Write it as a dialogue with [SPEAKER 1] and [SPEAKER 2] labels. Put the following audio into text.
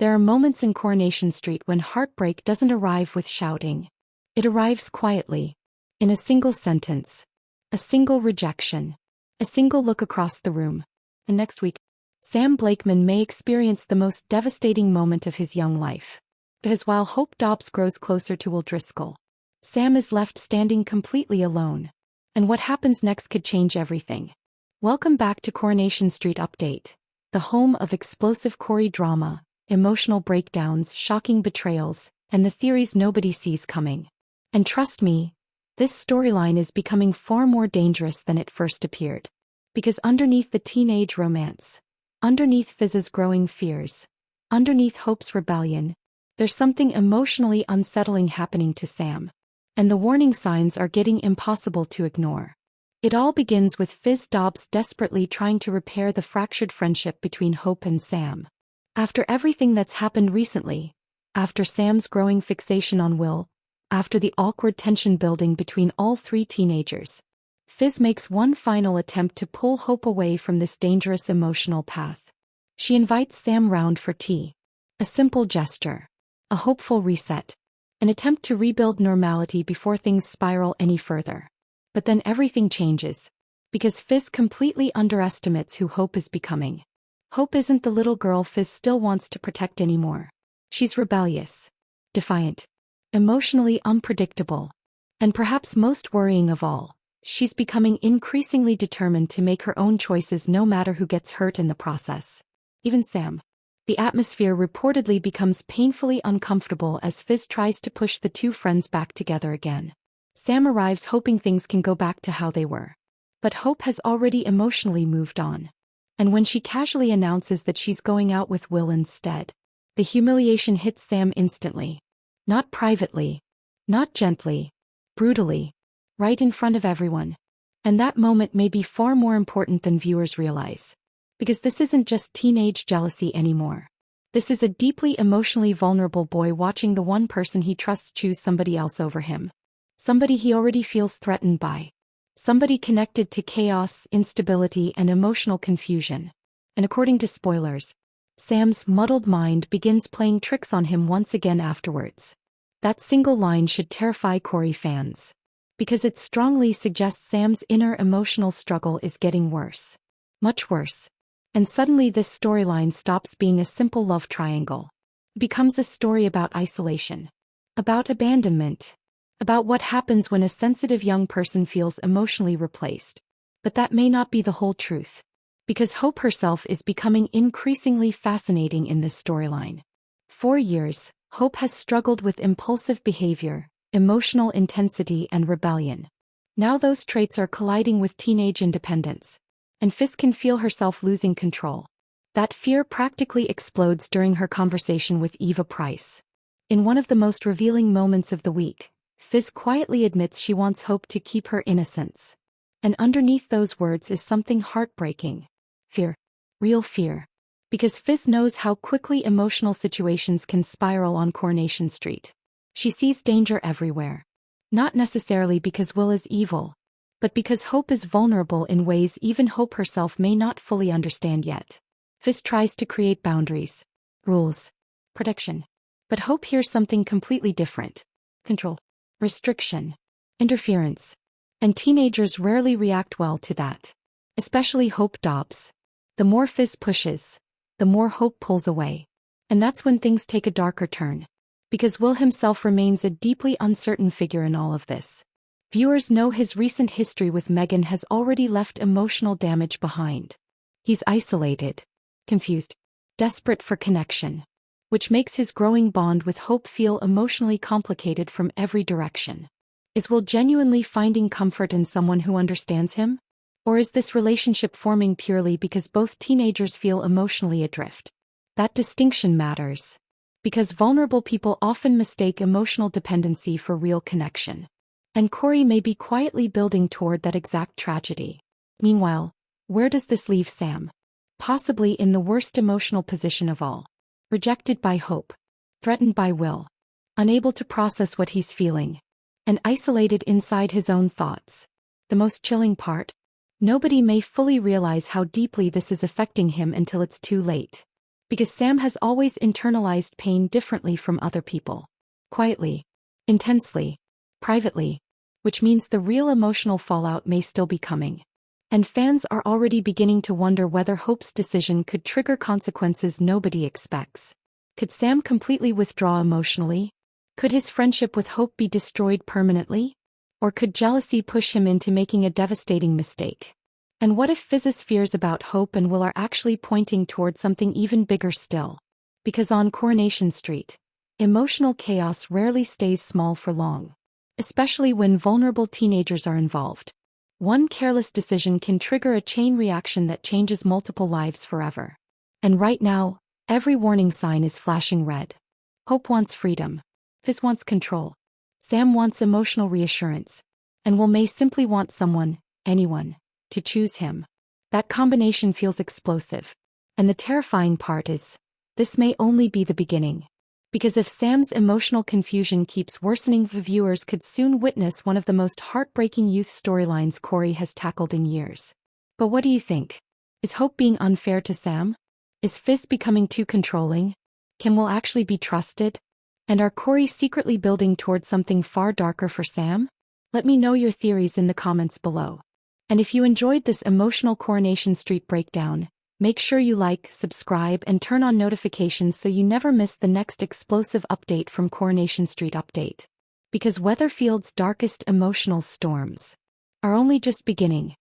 [SPEAKER 1] There are moments in Coronation Street when heartbreak doesn't arrive with shouting. It arrives quietly, in a single sentence, a single rejection, a single look across the room. And next week, Sam Blakeman may experience the most devastating moment of his young life. Because while Hope Dobbs grows closer to Will Driscoll, Sam is left standing completely alone. And what happens next could change everything. Welcome back to Coronation Street Update, the home of explosive Corrie drama, emotional breakdowns, shocking betrayals, and the theories nobody sees coming. And trust me, this storyline is becoming far more dangerous than it first appeared. Because underneath the teenage romance, underneath Fiz's growing fears, underneath Hope's rebellion, there's something emotionally unsettling happening to Sam. And the warning signs are getting impossible to ignore. It all begins with Fiz Dobbs desperately trying to repair the fractured friendship between Hope and Sam. After everything that's happened recently, after Sam's growing fixation on Will, after the awkward tension building between all three teenagers, Fiz makes one final attempt to pull Hope away from this dangerous emotional path. She invites Sam round for tea. A simple gesture. A hopeful reset. An attempt to rebuild normality before things spiral any further. But then everything changes. Because Fiz completely underestimates who Hope is becoming. Hope isn't the little girl Fiz still wants to protect anymore. She's rebellious, defiant, emotionally unpredictable, and perhaps most worrying of all, she's becoming increasingly determined to make her own choices no matter who gets hurt in the process. Even Sam. The atmosphere reportedly becomes painfully uncomfortable as Fiz tries to push the two friends back together again. Sam arrives hoping things can go back to how they were. But Hope has already emotionally moved on. And when she casually announces that she's going out with Will instead, the humiliation hits Sam instantly. Not privately, not gently, brutally, right in front of everyone. And that moment may be far more important than viewers realize. Because this isn't just teenage jealousy anymore. This is a deeply emotionally vulnerable boy watching the one person he trusts choose somebody else over him. Somebody he already feels threatened by. Somebody connected to chaos, instability, and emotional confusion. And according to spoilers, Sam's muddled mind begins playing tricks on him once again afterwards. That single line should terrify Corrie fans. Because it strongly suggests Sam's inner emotional struggle is getting worse. Much worse. And suddenly this storyline stops being a simple love triangle. It becomes a story about isolation. About abandonment. About what happens when a sensitive young person feels emotionally replaced. But that may not be the whole truth. Because Hope herself is becoming increasingly fascinating in this storyline. For years, Hope has struggled with impulsive behavior, emotional intensity, and rebellion. Now those traits are colliding with teenage independence. And Fiz can feel herself losing control. That fear practically explodes during her conversation with Eva Price. In one of the most revealing moments of the week, Fiz quietly admits she wants Hope to keep her innocence. And underneath those words is something heartbreaking. Fear. Real fear. Because Fiz knows how quickly emotional situations can spiral on Coronation Street. She sees danger everywhere. Not necessarily because Will is evil, but because Hope is vulnerable in ways even Hope herself may not fully understand yet. Fiz tries to create boundaries, rules, protection. But Hope hears something completely different. Control. Restriction. Interference. And teenagers rarely react well to that. Especially Hope Dobbs. The more Fiz pushes, the more Hope pulls away. And that's when things take a darker turn. Because Will himself remains a deeply uncertain figure in all of this. Viewers know his recent history with Megan has already left emotional damage behind. He's isolated, confused, desperate for connection. Which makes his growing bond with Hope feel emotionally complicated from every direction. Is Will genuinely finding comfort in someone who understands him? Or is this relationship forming purely because both teenagers feel emotionally adrift? That distinction matters. Because vulnerable people often mistake emotional dependency for real connection. And Corrie may be quietly building toward that exact tragedy. Meanwhile, where does this leave Sam? Possibly in the worst emotional position of all. Rejected by Hope. Threatened by Will. Unable to process what he's feeling. And isolated inside his own thoughts. The most chilling part? Nobody may fully realize how deeply this is affecting him until it's too late. Because Sam has always internalized pain differently from other people. Quietly. Intensely. Privately. Which means the real emotional fallout may still be coming. And fans are already beginning to wonder whether Hope's decision could trigger consequences nobody expects. Could Sam completely withdraw emotionally? Could his friendship with Hope be destroyed permanently? Or could jealousy push him into making a devastating mistake? And what if Fiz's fears about Hope and Will are actually pointing toward something even bigger still? Because on Coronation Street, emotional chaos rarely stays small for long. Especially when vulnerable teenagers are involved. One careless decision can trigger a chain reaction that changes multiple lives forever. And right now, every warning sign is flashing red. Hope wants freedom. Fiz wants control. Sam wants emotional reassurance. And Will may simply want someone, anyone, to choose him. That combination feels explosive. And the terrifying part is, this may only be the beginning. Because if Sam's emotional confusion keeps worsening, viewers could soon witness one of the most heartbreaking youth storylines Corrie has tackled in years. But what do you think? Is Hope being unfair to Sam? Is Fiz becoming too controlling? Can Will actually be trusted? And are Corrie secretly building towards something far darker for Sam? Let me know your theories in the comments below. And if you enjoyed this emotional Coronation Street breakdown, make sure you like, subscribe, and turn on notifications so you never miss the next explosive update from Coronation Street Update. Because Weatherfield's darkest emotional storms are only just beginning.